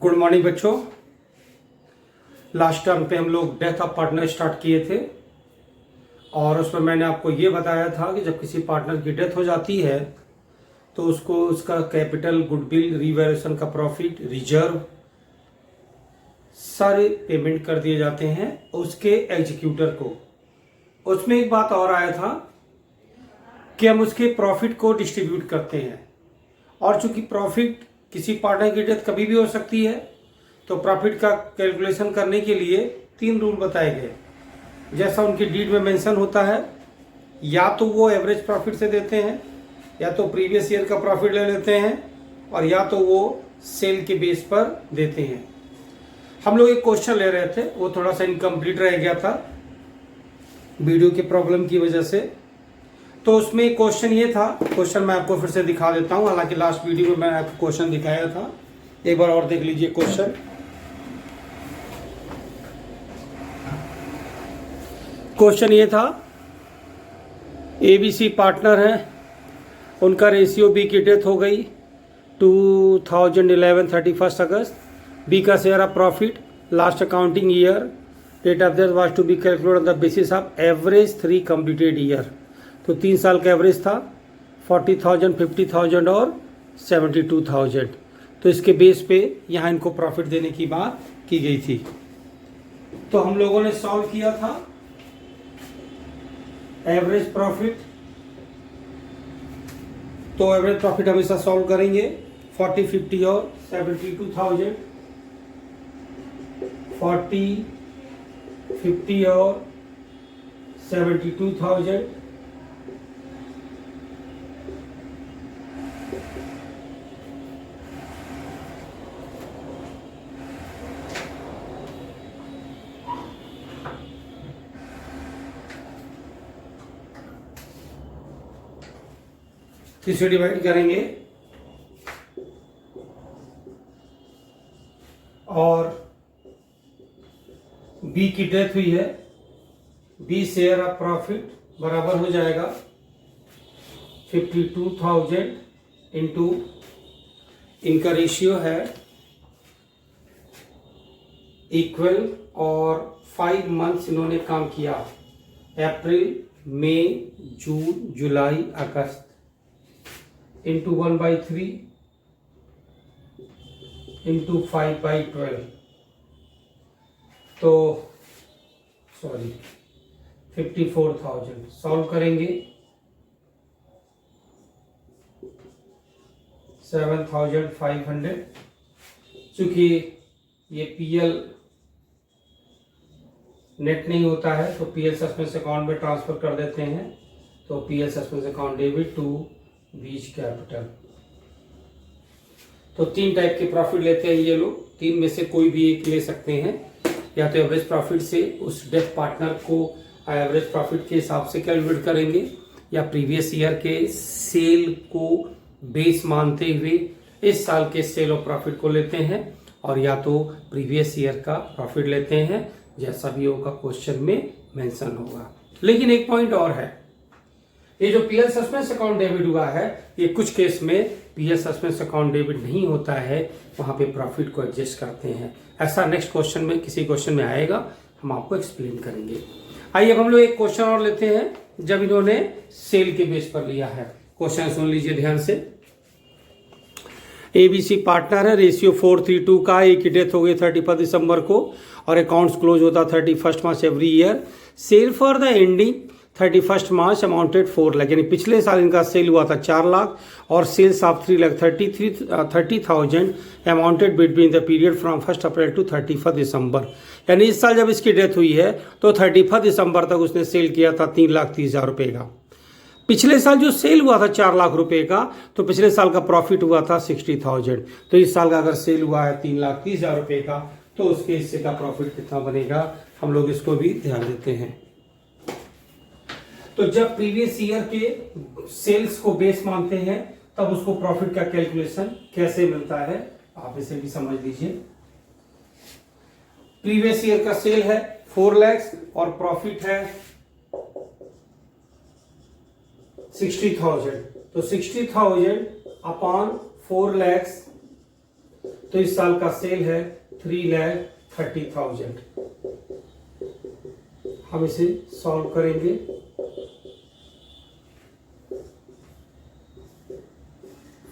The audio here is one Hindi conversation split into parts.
गुड मॉर्निंग बच्चों। लास्ट टर्म पे हम लोग डेथ ऑफ पार्टनर स्टार्ट किए थे और उसमें मैंने आपको ये बताया था कि जब किसी पार्टनर की डेथ हो जाती है तो उसको उसका कैपिटल, गुडविल, रीवैल्यूएशन का प्रॉफिट, रिजर्व सारे पेमेंट कर दिए जाते हैं उसके एग्जीक्यूटर को। उसमें एक बात और आया था कि हम उसके प्रॉफिट को डिस्ट्रीब्यूट करते हैं और चूंकि प्रॉफिट किसी पार्टनर की डेथ कभी भी हो सकती है तो प्रॉफिट का कैलकुलेशन करने के लिए 3 रूल बताए गए। जैसा उनकी डीड में मेंशन होता है, या तो वो एवरेज प्रॉफिट से देते हैं, या तो प्रीवियस ईयर का प्रॉफिट ले लेते हैं, और या तो वो सेल के बेस पर देते हैं। हम लोग एक क्वेश्चन ले रहे थे, वो थोड़ा सा इनकम्प्लीट रह गया था वीडियो के प्रॉब्लम की वजह से। तो उसमें क्वेश्चन ये था, क्वेश्चन मैं आपको फिर से दिखा देता हूं, हालांकि लास्ट वीडियो में मैंने आपको क्वेश्चन दिखाया था, एक बार और देख लीजिए क्वेश्चन। क्वेश्चन ये था, एबीसी पार्टनर है, उनका रेशियो बी की डेथ हो गई 2011 31 अगस्त। बी का share of profit last accounting year, date of death was to be calculated on the basis of average 3 completed year. तो 3 साल का एवरेज था 40,000, 50,000 और 72,000। तो इसके बेस पे यहाँ इनको प्रॉफिट देने की बात की गई थी। तो हम लोगों ने सॉल्व किया था एवरेज प्रॉफिट। तो एवरेज प्रॉफिट हमेशा सॉल्व करेंगे 40, 50 और 72,000, 40, 50 और 72,000। इसे डिवाइड करेंगे और बी की डेथ हुई है, बी शेयर ऑफ प्रॉफिट बराबर हो जाएगा 52,000 इंटू, इनका रेशियो है इक्वल, और 5 मंथ्स इन्होंने काम किया, अप्रैल, मई, जून, जुलाई, अगस्त, इंटू 1/3 इंटू 5/12। तो सॉरी 54,000 सॉल्व करेंगे 7,500। चूंकि ये पीएल नेट नहीं होता है तो पीएल सस्पेंस अकाउंट में ट्रांसफर कर देते हैं। तो PL suspense account debit to B's capital. तो 3 टाइप के प्रॉफिट लेते हैं ये लोग, 3 में से कोई भी एक ले सकते हैं। या तो एवरेज प्रॉफिट से उस डेथ पार्टनर को एवरेज प्रॉफिट के हिसाब से कैलकुलेट करेंगे, या प्रीवियस ईयर के सेल को बेस मानते हुए इस साल के सेल और प्रॉफिट को लेते हैं, और या तो प्रीवियस ईयर का प्रॉफिट लेते हैं, जैसा भी होगा क्वेश्चन में मेंशन होगा। लेकिन एक पॉइंट और है, ये जो पीएल सस्पेंस अकाउंट डेबिट हुआ है, ये कुछ केस में पीएल सस्पेंस अकाउंट डेबिट नहीं होता है, वहां पे प्रॉफिट को एडजस्ट करते हैं। ऐसा नेक्स्ट क्वेश्चन में, किसी क्वेश्चन में आएगा, हम आपको एक्सप्लेन करेंगे। आइए अब हम लोग एक क्वेश्चन और लेते हैं जब इन्होंने सेल के बेस पर लिया है। क्वेश्चन सुन लीजिए ध्यान से। एबीसी पार्टनर है, रेशियो 4:3 का, एक की डेथ हो गई 31 दिसंबर को और अकाउंट्स क्लोज होता 31 March every year. Sale for the ending 31 March amounted 4 lakh, यानी पिछले साल इनका सेल हुआ था 4 लाख और sales of 3,30,000 amounted between the period from 1 April to 31 December. यानी इस साल जब इसकी डेथ हुई है तो 31 दिसंबर तक उसने सेल किया था 3,30,000 रुपये का। पिछले साल जो सेल हुआ था 4 लाख रुपए का, तो पिछले साल का प्रॉफिट हुआ था 60,000। तो इस साल का अगर सेल हुआ है 3,30,000 रुपये का, तो उसके हिस्से का प्रॉफिट कितना बनेगा, हम लोग इसको भी ध्यान देते हैं। तो जब प्रीवियस ईयर के सेल्स को बेस मानते हैं तब उसको प्रॉफिट का कैलकुलेशन कैसे मिलता है, आप इसे भी समझ लीजिए। प्रीवियस ईयर का सेल है 4 लाख और प्रॉफिट है 60,000, तो 60,000 अपॉन 4 लाख तो इस साल का सेल है 3,30,000। हम इसे सॉल्व करेंगे।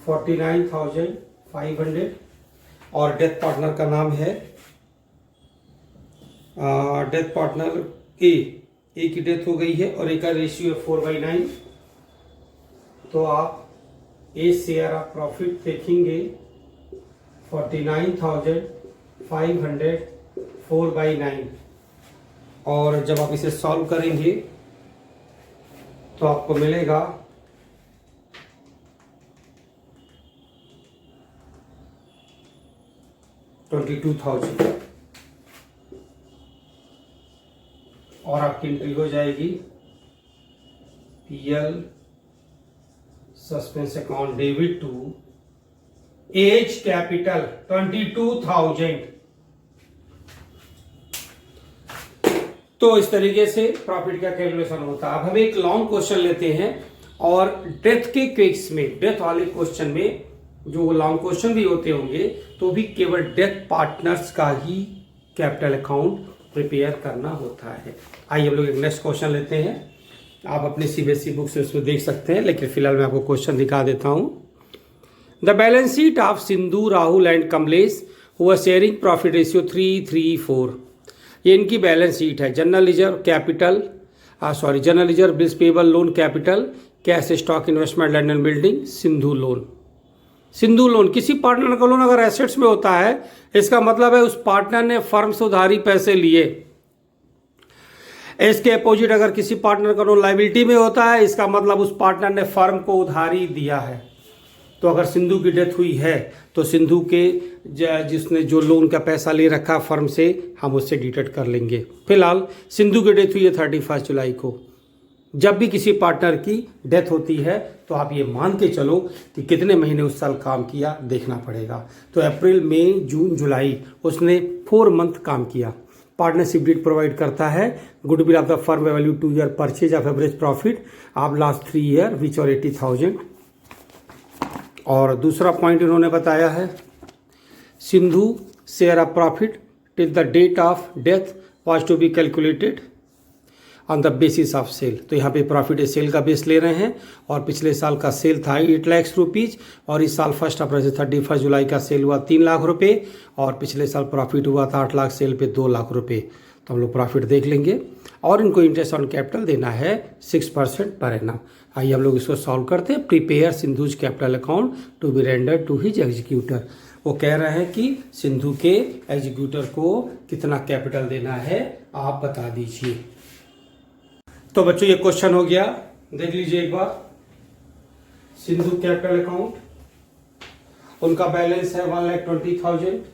$49,500 और डेथ पार्टनर का नाम है डेथ पार्टनर ए की डेथ हो गई है और ए का रेशियो है 4/9। तो आप ए शेयर ऑफ प्रॉफिट देखेंगे 49,500 4/9 और जब आप इसे सॉल्व करेंगे तो आपको मिलेगा 22,000 और आपकी एंट्री हो जाएगी PL suspense account debit to A's capital 22,000। तो इस तरीके से प्रॉफिट का कैलकुलेशन होता है। अब हम एक लॉन्ग क्वेश्चन लेते हैं और डेथ के केस में, डेथ वाले क्वेश्चन में जो लॉन्ग क्वेश्चन भी होते होंगे तो भी केवल डेथ पार्टनर्स का ही कैपिटल अकाउंट प्रिपेयर करना होता है। आइए हम लोग एक नेक्स्ट क्वेश्चन लेते हैं। आप अपने सीबीएसई बुक से उसमें देख सकते हैं, लेकिन फिलहाल मैं आपको क्वेश्चन दिखा देता हूं। The balance sheet of Sindhu, Rahul and Kamlesh हुआ शेयरिंग प्रॉफिट रेशियो 3:3:4। ये इनकी बैलेंस शीट है। General reserve capital general reserve, bills payable, loan capital, cash, stock, investment, land and building, Sindhu loan. Sindhu loan, किसी पार्टनर का लोन अगर एसेट्स में होता है इसका मतलब है उस पार्टनर ने फर्म से उधारी पैसे लिए। इसके अपोजिट अगर किसी पार्टनर का लोन लायबिलिटी में होता है इसका मतलब उस पार्टनर ने फर्म को उधारी दिया है। तो अगर सिंधु की डेथ हुई है तो सिंधु के जिसने जो लोन का पैसा ले रखा फर्म से हम उससे डिडक्ट कर लेंगे। फिलहाल सिंधु की डेथ हुई है 31 जुलाई को। जब भी किसी पार्टनर की डेथ होती है तो आप ये मान के चलो कि कितने महीने उस साल काम किया देखना पड़ेगा। तो अप्रैल, मई, जून, जुलाई उसने 4 मंथ काम किया। पार्टनरशिप डीड प्रोवाइड करता है goodwill of the firm value 2 year purchase of average profit of last 3 year which और 80,000। और दूसरा पॉइंट इन्होंने बताया है Sindhu share of profit till the date of death was to be calculated on the basis of sale. तो यहाँ पे प्रॉफिट सेल का बेस ले रहे हैं और पिछले साल का सेल था 8 लाख रुपीज और इस साल 1 अप्रैल से 31 जुलाई का सेल हुआ 3 लाख रुपए और पिछले साल प्रॉफिट हुआ था 8 लाख सेल पे 2 लाख रुपए। तो हम लोग प्रॉफिट देख लेंगे और इनको इंटरेस्ट ऑन कैपिटल देना है 6% पर एनम। आइए हम लोग इसको सॉल्व करते हैं। Prepare Sindhu's capital account to be render to his executor. वो कह रहे हैं कि सिंधु के एग्जीक्यूटर को कितना कैपिटल देना है आप बता दीजिए। तो बच्चों ये क्वेश्चन हो गया, देख लीजिए एक बार। सिंधु कैपिटल अकाउंट, उनका बैलेंस है 1,20,000।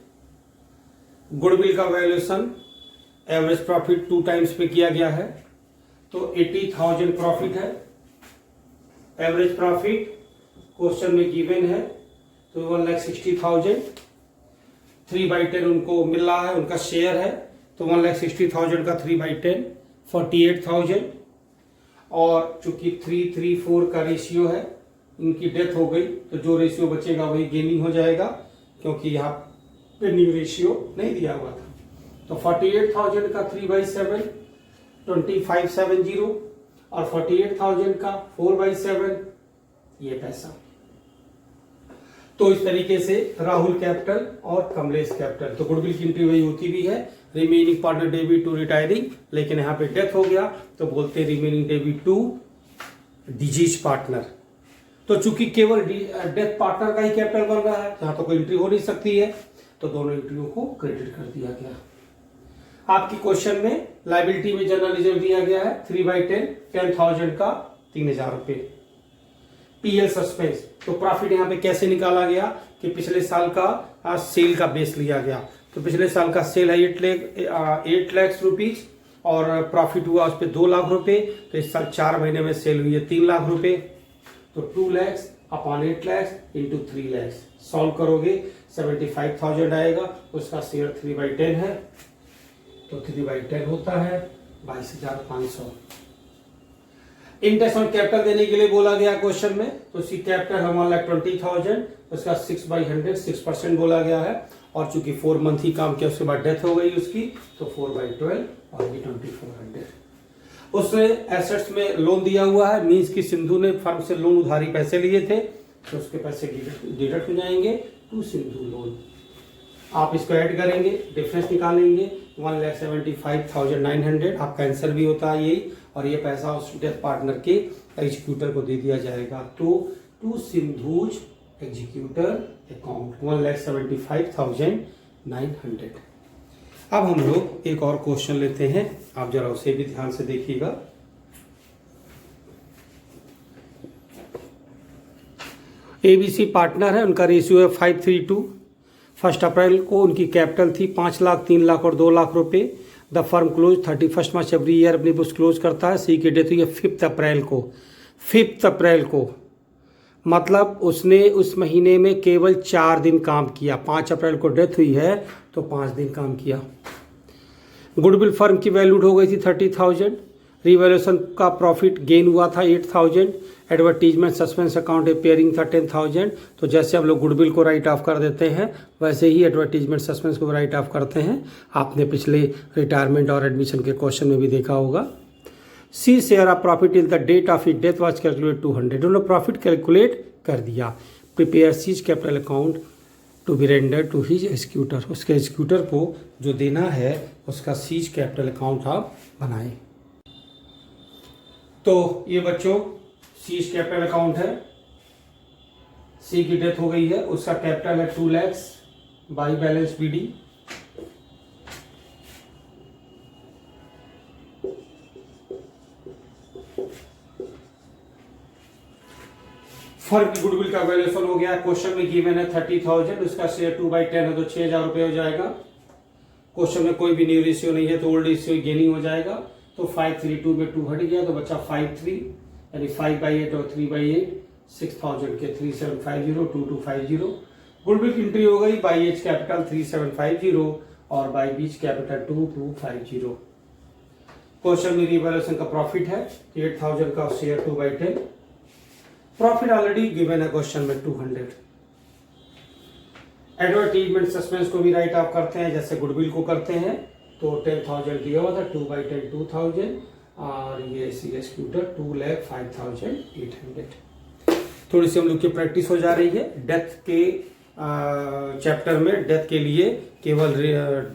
गुडविल का वैल्यूएशन एवरेज प्रॉफिट 2 टाइम्स पे किया गया है तो 80,000 प्रॉफिट है। एवरेज प्रॉफिट क्वेश्चन में गिवन है तो 1,60,000। 3/10 उनको मिल रहा है, उनका शेयर है तो 1,60,000 का 3/10 48,000 और चूंकि 3:3:4 का रेशियो है, इनकी डेथ हो गई तो जो रेशियो बचेगा वही गेनिंग हो जाएगा क्योंकि यहाँ पे न्यू रेशियो नहीं दिया हुआ था। तो 48,000 का 3/7 2570 और 48,000 का 4/7 ये पैसा। तो इस तरीके से राहुल कैपिटल और कमलेश कैपिटल, तो गुडविल की एंट्री वही होती भी है remaining partner debit to retiring, लेकिन यहाँ पे डेथ हो गया तो बोलते remaining debit to deceased partner. तो चूंकि केवल डेथ पार्टनर का ही कैपिटल बन रहा है, यहाँ तो कोई एंट्री हो नहीं सकती है, तो दोनों एंट्रियों को क्रेडिट कर दिया गया। आपकी क्वेश्चन में लाइबिलिटी में जनरल रिजर्व दिया गया है 3/10 10,000 का 3,000 रुपए। पीएल सस्पेंस, तो प्रॉफिट यहाँ पे कैसे निकाला गया कि पिछले साल का सेल का बेस लिया गया। तो पिछले साल का सेल है 8 लाख रुपीज और प्रॉफिट हुआ उस पर 2 लाख रुपए। तो इस साल 4 महीने में सेल हुई है 3 लाख रुपए। तो 2 lakh upon 8 lakh into 3 lakh solve करोगे 75,000 आएगा। उसका शेयर 3/10 है तो 3/10 होता है 22,500। इंटरेस्ट ऑन कैपिटल देने के लिए बोला गया क्वेश्चन में, तो सी कैपिटल है 1,20,000, उसका 6/100 6% बोला गया है और चूंकि 4 मंथ ही काम किया उसके बाद डेथ हो गई उसकी, तो 4/12 और ये 2400। उसने एसेट्स में लोन दिया हुआ है, मीन्स कि सिंधु ने फर्म से लोन उधारी पैसे लिए थे तो उसके पैसे डिडक्ट हो जाएंगे टू सिंधु लोन। आप इसको ऐड करेंगे, डिफरेंस निकालेंगे 1,75,900, आपका आंसर भी होता है यही, और ये पैसा उस डेथ पार्टनर के एग्जीक्यूटर को दे दिया जाएगा। तो टू सिंधुज एग्जीक्यूटर अकाउंट 1,75,900। अब हम लोग एक और क्वेश्चन लेते हैं, आप जरा उसे भी ध्यान से देखिएगा। एबीसी पार्टनर है, उनका रेशियो है 5:3:2। 1 अप्रैल को उनकी कैपिटल थी 5 लाख, 3 लाख और 2 लाख रुपए। The firm close 31 March every year अपनी बुक्स क्लोज करता है। सी की डेथ हुई है 5 अप्रैल को। 5 अप्रैल को मतलब उसने उस महीने में केवल 4 दिन काम किया। 5 अप्रैल को डेथ हुई है तो 5 दिन काम किया। गुडविल फर्म की वैल्यूड हो गई थी 30,000। रिवैल्यूएशन का प्रॉफिट गेन हुआ था 8,000। एडवर्टीजमेंट सस्पेंस अकाउंट अपेयरिंग था 10,000। तो जैसे हम लोग गुडविल को राइट ऑफ कर देते हैं वैसे ही एडवर्टीजमेंट सस्पेंस को राइट ऑफ करते हैं। आपने पिछले रिटायरमेंट और एडमिशन के क्वेश्चन में भी देखा होगा। C share of profit till the date of it death was calculate 200। उन्होंने प्रॉफिट कैलकुलेट कर दिया। Prepare C's capital account to be render to his executor. उसके एग्जीक्यूटर को जो देना है उसका सीज कैपिटल अकाउंट आप बनाएं। तो ये बच्चों सीज कैपिटल अकाउंट है। सी की डेथ हो गई है, उसका कैपिटल है 2 lakh by balance BD. Firm की गुडविल का वैल्यूएशन हो गया। क्वेश्चन में गिवन है 30,000, उसका शेयर 2/10 है तो 6,000 रुपये हो जाएगा। क्वेश्चन में कोई भी न्यू रेशियो नहीं है तो ओल्ड रेशियो गेनिंग हो जाएगा। तो 532 में 2 हट गया तो बच्चा 53, यानी 5/8 और 3/8, 6,000 के 3750 2250। गुडविल की एंट्री हो गई बाई एच कैपिटल 3750 और बाई बीच कैपिटल 2250। क्वेश्चन में रिवैल्यूएशन का प्रॉफिट है 8,000 का शेयर 2/10। प्रॉफिट ऑलरेडी गिवन है क्वेश्चन में 200। एडवर्टीजमेंट सस्पेंस को भी राइट ऑफ करते हैं जैसे गुडविल को करते हैं। तो 10,000 दिया हुआ था, 2/10 2,000 और ये एग्जीक्यूटर 2,05,800। थोड़ी सी हम लोग की प्रैक्टिस हो जा रही है। डेथ के चैप्टर में डेथ के लिए केवल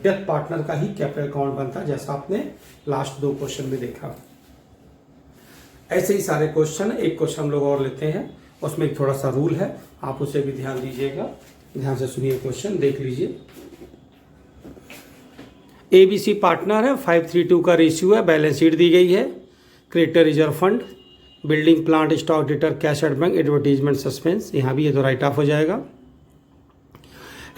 डेथ पार्टनर का ही कैपिटल अकाउंट बनता है, जैसा आपने लास्ट 2 क्वेश्चन में देखा। ऐसे ही सारे क्वेश्चन, एक क्वेश्चन हम लोग और लेते हैं, उसमें एक थोड़ा सा रूल है, आप उसे भी ध्यान दीजिएगा। ध्यान से सुनिए, क्वेश्चन देख लीजिए। एबीसी पार्टनर है, 5:3:2 का रेशियो है, बैलेंस शीट दी गई है। Creditor reserve fund, building plant stock debtor cash at bank, advertisement suspense, यहाँ भी ये तो राइट ऑफ हो जाएगा।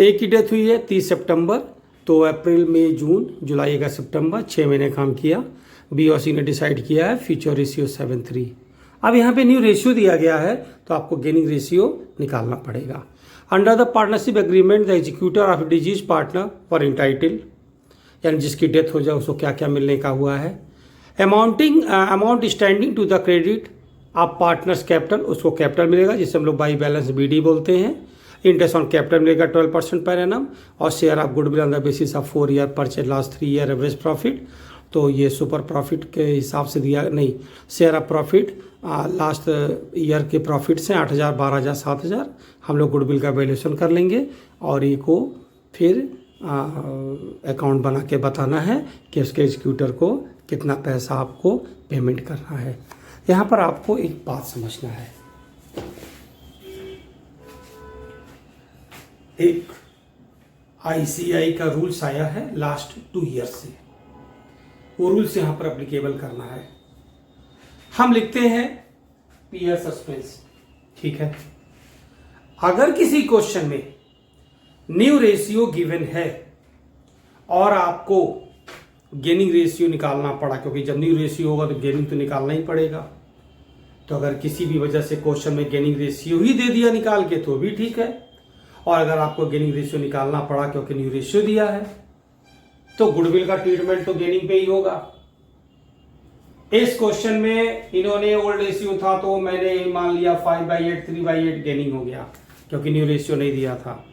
ए की डेथ हुई है 30 सितंबर, तो अप्रैल मई जून जुलाई अगस्त सितंबर 6 महीने काम किया। बी और सी ने डिसाइड किया है फ्यूचर रेशियो 7:3। अब यहाँ पे न्यू रेशियो दिया गया है तो आपको गेनिंग रेशियो निकालना पड़ेगा। Under the partnership agreement the executor of deceased partner for entitle, यानी जिसकी डेथ हो जाए उसको क्या क्या मिलने का हुआ है। Amount standing to the credit of partners capital, उसको कैपिटल मिलेगा जिसे हम लोग बाई बैलेंस बीडी बोलते हैं। इंटरेस्ट ऑन कैपिटल मिलेगा 12% पर एनम, और share of goodwill on the basis of 4 year purchase last 3 year average profit. तो ये सुपर प्रॉफिट के हिसाब से दिया नहीं, share of profit last year के प्रॉफिट से 8,000 12,000 7,000 हम लोग गुडविल का वैल्यूएशन कर लेंगे और ये को फिर अकाउंट बना के बताना है कि उसके एग्जीक्यूटर को कितना पैसा आपको पेमेंट करना है। यहाँ पर आपको एक बात समझना है, एक ICAI का रूल्स आया है लास्ट 2 ईयर से, वो रूल्स यहाँ पर एप्लीकेबल करना है। हम लिखते हैं पीयर सस्पेंस, ठीक है। अगर किसी क्वेश्चन में न्यू रेशियो गिवन है और आपको गेनिंग रेशियो निकालना पड़ा, क्योंकि जब न्यू रेशियो होगा तो गेनिंग तो निकालना ही पड़ेगा। तो अगर किसी भी वजह से क्वेश्चन में गेनिंग रेशियो ही दे दिया निकाल के तो भी ठीक है, और अगर आपको गेनिंग रेशियो निकालना पड़ा क्योंकि न्यू रेशियो दिया है तो गुडविल का ट्रीटमेंट तो गेनिंग पे ही होगा। इस क्वेश्चन में इन्होंने ओल्ड रेशियो था तो मैंने मान लिया 5/8 3/8 गेनिंग हो गया क्योंकि न्यू रेशियो नहीं दिया था।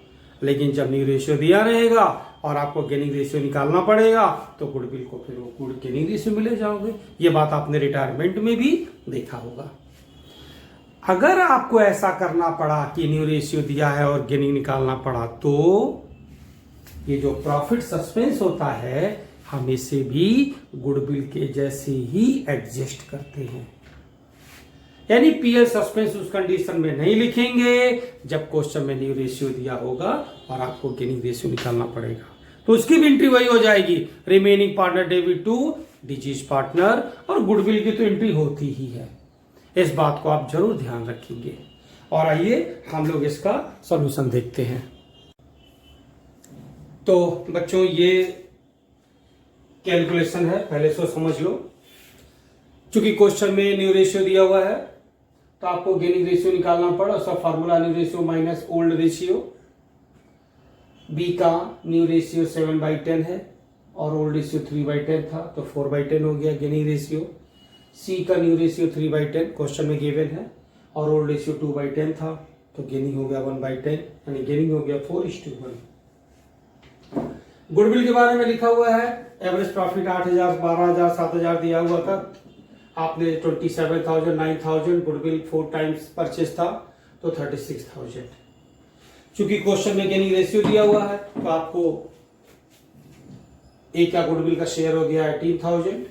लेकिन जब न्यू रेशियो दिया रहेगा और आपको गेनिंग रेशियो निकालना पड़ेगा तो गुडविल को फिर वो गुड गेनिंग रेशियो मिले जाओगे। ये बात आपने रिटायरमेंट में भी देखा होगा। अगर आपको ऐसा करना पड़ा कि न्यू रेशियो दिया है और गेनिंग निकालना पड़ा तो ये जो प्रॉफिट सस्पेंस होता है हम इसे भी गुडविल के जैसे ही एडजस्ट करते हैं, यानी पीएल सस्पेंस उस कंडीशन में नहीं लिखेंगे जब क्वेश्चन में न्यू रेशियो दिया होगा और आपको गेनिंग रेशियो निकालना पड़ेगा, तो उसकी भी एंट्री वही हो जाएगी, remaining partner debit to deceased partner, और गुडविल की तो एंट्री होती ही है। इस बात को आप जरूर ध्यान रखेंगे। और आइए हम लोग इसका सॉल्यूशन देखते हैं। तो बच्चों ये कैलकुलेशन है, पहले से समझ लो। चूंकि क्वेश्चन में न्यू रेशियो दिया हुआ है तो आपको गेनिंग रेशियो निकालना पड़ा, उसका formula new ratio minus old ratio. B का न्यू रेशियो 7/10 है और ओल्ड रेशियो 3/10 था, तो 4/10 हो गया गेनिंग रेशियो। सी का न्यू रेशियो 3/10 क्वेश्चन में गिवन है और ओल्ड रेशियो 2/10 था, तो गेनिंग हो गया 1/10, यानी गेनिंग हो गया 4:1। गुडविल के बारे में लिखा हुआ है एवरेज प्रॉफिट 8,000, 12,000, 7,000 दिया हुआ था। आपने 27,000, 9,000 गुडविल 4 टाइम्स परचेज था तो 36,000। चूंकि क्वेश्चन में गेनिंग रेशियो दिया हुआ है तो आपको ए का गुडविल का शेयर हो गया 18,000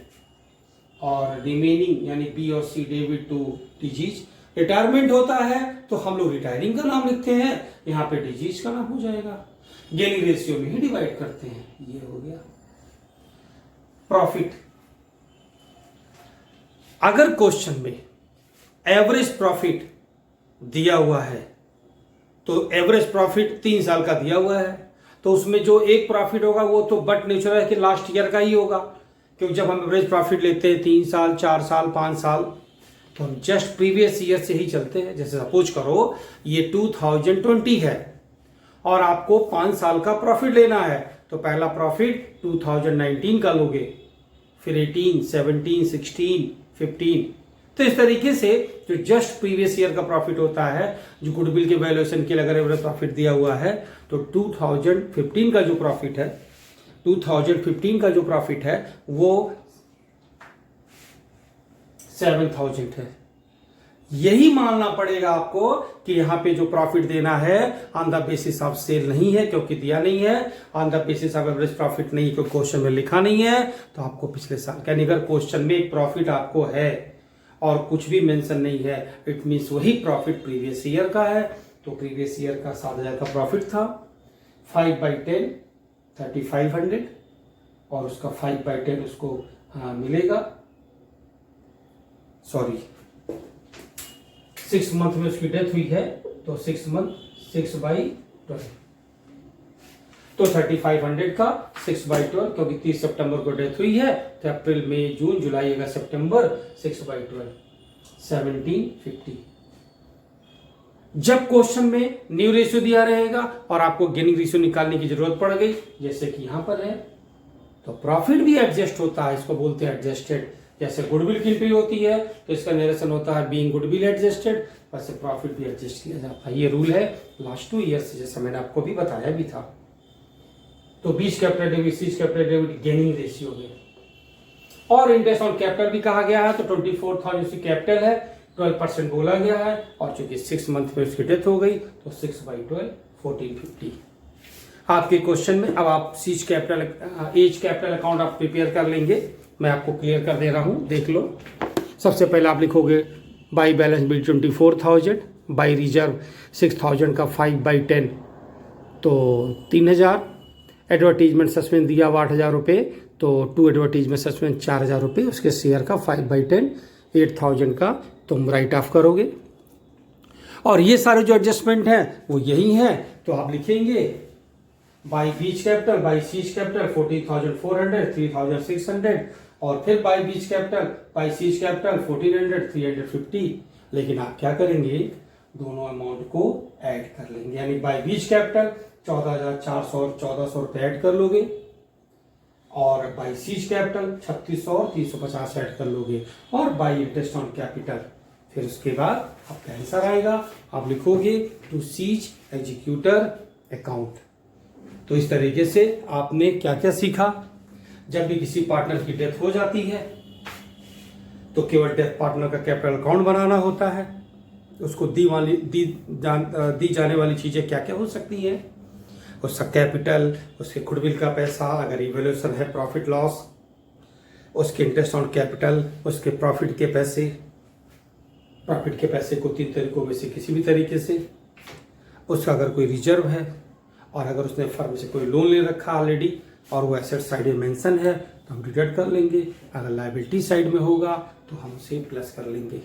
और रिमेनिंग यानी बी और सी डेबिट टू डिजीज। रिटायरमेंट होता है तो हम लोग रिटायरिंग का नाम लिखते हैं, यहां पे डिजीज का नाम हो जाएगा, गेनिंग रेशियो में ही डिवाइड करते हैं। ये हो गया प्रॉफिट। अगर क्वेश्चन में एवरेज प्रॉफिट दिया हुआ है तो एवरेज प्रॉफिट 3 साल का दिया हुआ है, तो उसमें जो एक प्रॉफिट होगा वो तो बट नेचुरल है कि लास्ट ईयर का ही होगा, क्योंकि जब हम एवरेज प्रॉफिट लेते हैं 3 साल, 4 साल, 5 साल, तो हम जस्ट प्रीवियस ईयर से ही चलते हैं। जैसे सपोज करो ये 2020 है और आपको 5 साल का प्रॉफिट लेना है, तो पहला प्रॉफिट 2019 का लोगे, फिर 18, 17, 16, 15। तो इस तरीके से जो जस्ट प्रीवियस ईयर का प्रॉफिट होता है, जो गुडविल के वैल्यूएशन के लिए अगर एवरेज प्रॉफिट दिया हुआ है तो 2015 का जो प्रॉफिट है, 2015 का जो प्रॉफिट है वो 7,000 है। यही मानना पड़ेगा आपको कि यहां पे जो प्रॉफिट देना है on the basis of sale नहीं है, क्योंकि दिया नहीं है, on the basis of average profit नहीं, क्योंकि क्वेश्चन में लिखा नहीं है, तो आपको पिछले साल का, यानी अगर क्वेश्चन में एक प्रॉफिट आपको है और कुछ भी मेंशन नहीं है, इट मीन्स वही प्रॉफिट प्रीवियस ईयर का है। तो प्रीवियस ईयर का 7,000 का प्रॉफिट था, 5/10 3,500 और उसका 5/10 उसको मिलेगा, सॉरी 6 मंथ में उसकी डेथ हुई है तो 6 मंथ 6/12, तो 3,500 का 6/12, क्योंकि 30 सितंबर को डेथ हुई है तो अप्रैल, मई, जून, जुलाई, अगस्त, सितंबर 6/12 1750। जब क्वेश्चन में न्यू रेशियो दिया रहेगा और आपको गेनिंग रेशियो निकालने की जरूरत पड़ गई, जैसे कि यहां पर है, तो प्रॉफिट भी एडजस्ट होता है, इसको बोलते हैं एडजस्टेड। जैसे गुडविल की एंट्री होती है तो इसका नरेशन होता है बीइंग गुडविल एडजस्टेड, वैसे प्रॉफिट भी एडजस्ट किया जाता है। ये रूल है लास्ट 2 ईयर से, जैसा मैंने आपको भी बताया भी था। तो B's capital debit, C's capital debit gaining ratio में, और इंटरेस्ट ऑन कैपिटल भी कहा गया है, तो 24,000 उसकी कैपिटल है, 12% बोला गया है, और चूंकि 6 मंथ में उसकी डेथ हो गई तो 6/12 1450। आपके क्वेश्चन में अब आप C's capital, A's capital account आप प्रिपेयर कर लेंगे, मैं आपको क्लियर कर दे रहा हूं, देख लो। सबसे पहले आप लिखोगे by balance bill 24,000, by reserve 6,000 का 5/10 तो 3,000, एडवर्टीजमेंट सस्पेंस दिया हुआ 8,000 रुपये, तो 2 एडवर्टीजमेंट सस्पेंस 4,000 रुपये, उसके शेयर का 5/10 8,000 का तुम राइट ऑफ करोगे। और ये सारे जो एडजस्टमेंट हैं वो यही हैं, तो आप लिखेंगे by beach capital, by seize capital 14,400, 3,600, और फिर by beach capital, by seize capital 1,400, 350। लेकिन आप क्या करेंगे, दोनों अमाउंट को ऐड कर लेंगे, यानी बाई बीच कैपिटल 14,400 और 1,400 रुपये ऐड कर लोगे, और बाई सीज कैपिटल 3,600 और 350 ऐड कर लोगे, और बाई इंटरेस्ट ऑन कैपिटल। फिर उसके बाद आपका आंसर आएगा, आप लिखोगे टू सीज एग्जीक्यूटर अकाउंट। तो इस तरीके से आपने क्या क्या सीखा। जब भी किसी पार्टनर की डेथ हो जाती है तो केवल डेथ पार्टनर का कैपिटल अकाउंट बनाना होता है। उसको दी जाने वाली चीजें क्या क्या हो सकती हैं, उसका कैपिटल, उसके गुडविल का पैसा, अगर इवैल्यूएशन है प्रॉफिट लॉस, उसके इंटरेस्ट ऑन कैपिटल, उसके प्रॉफिट के पैसे को 3 तरीकों में से किसी भी तरीके से, उसका अगर कोई रिजर्व है और अगर उसने फर्म से कोई लोन ले रखा ऑलरेडी और वो एसेट साइड में मेंशन है तो हम डिडक्ट कर लेंगे। अगर लायबिलिटी साइड में होगा तो हम उसे प्लस कर लेंगे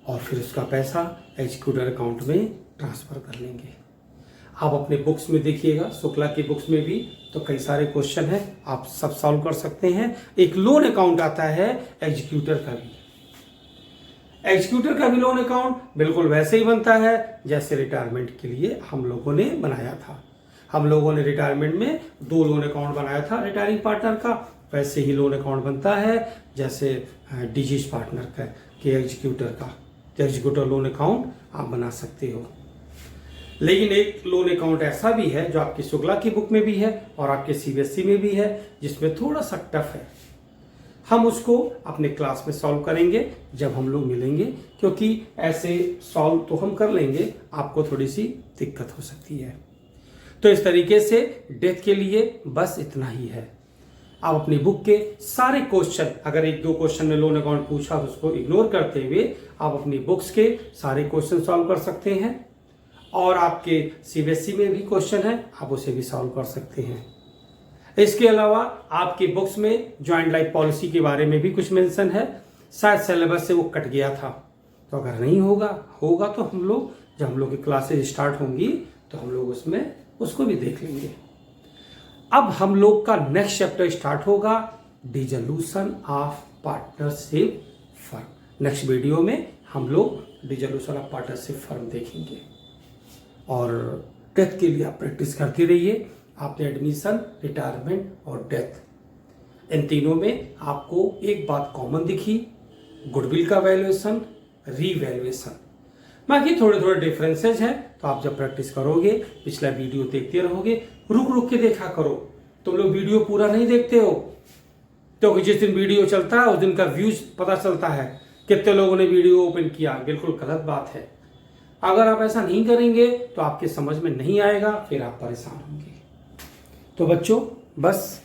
और फिर उसका पैसा एग्जीक्यूटर अकाउंट में ट्रांसफर कर लेंगे। आप अपने बुक्स में देखिएगा, शुक्ला की बुक्स में भी तो कई सारे क्वेश्चन हैं, आप सब सॉल्व कर सकते हैं। एक लोन अकाउंट आता है एग्जीक्यूटर का भी। एग्जीक्यूटर का भी लोन अकाउंट बिल्कुल वैसे ही बनता है जैसे रिटायरमेंट के लिए हम लोगों ने बनाया था। हम लोगों ने रिटायरमेंट में 2 लोन अकाउंट बनाया था रिटायरिंग पार्टनर का, वैसे ही लोन अकाउंट बनता है जैसे डिजीज पार्टनर का कि एग्जीक्यूटर का। एग्जीक्यूटर लोन अकाउंट आप बना सकते हो। लेकिन एक लोन अकाउंट ऐसा भी है जो आपकी शुक्ला की बुक में भी है और आपके सीबीएसई में भी है, जिसमें थोड़ा सा टफ है। हम उसको अपने क्लास में सॉल्व करेंगे जब हम लोग मिलेंगे, क्योंकि ऐसे सॉल्व तो हम कर लेंगे, आपको थोड़ी सी दिक्कत हो सकती है। तो इस तरीके से डेथ के लिए बस इतना ही है। आप अपनी बुक के सारे क्वेश्चन, अगर 1-2 क्वेश्चन में लोन अकाउंट पूछा तो उसको इग्नोर करते हुए आप अपनी बुक्स के सारे क्वेश्चन सॉल्व कर सकते हैं। और आपके सीबीएसई में भी क्वेश्चन है, आप उसे भी सॉल्व कर सकते हैं। इसके अलावा आपकी बुक्स में जॉइंट लाइफ पॉलिसी के बारे में भी कुछ मेंशन है, शायद सिलेबस से वो कट गया था। तो अगर नहीं होगा तो हम लोग जब हम लोग की क्लासेस स्टार्ट होंगी तो हम लोग उसमें उसको भी देख लेंगे। अब हम लोग का नेक्स्ट चैप्टर स्टार्ट होगा, dissolution of partnership firm. Next video में हम लोग डिसोल्यूशन ऑफ पार्टनरशिप फर्म देखेंगे। और डेथ के लिए आप प्रैक्टिस करते रहिए। आपने एडमिशन, रिटायरमेंट और डेथ, इन तीनों में आपको एक बात कॉमन दिखी, गुडविल का वैल्यूएशन, रीवैल्यूएशन। बाकी थोड़े थोड़े डिफरेंसेज हैं, तो आप जब प्रैक्टिस करोगे, पिछला वीडियो देखते रहोगे, रुक रुक के देखा करो। तुम लोग वीडियो पूरा नहीं देखते हो, तो जिस दिन वीडियो चलता है उस दिन का व्यूज पता चलता है, कितने लोगों ने वीडियो ओपन किया। बिल्कुल गलत बात है। अगर आप ऐसा नहीं करेंगे तो आपके समझ में नहीं आएगा, फिर आप परेशान होंगे। तो बच्चों, बस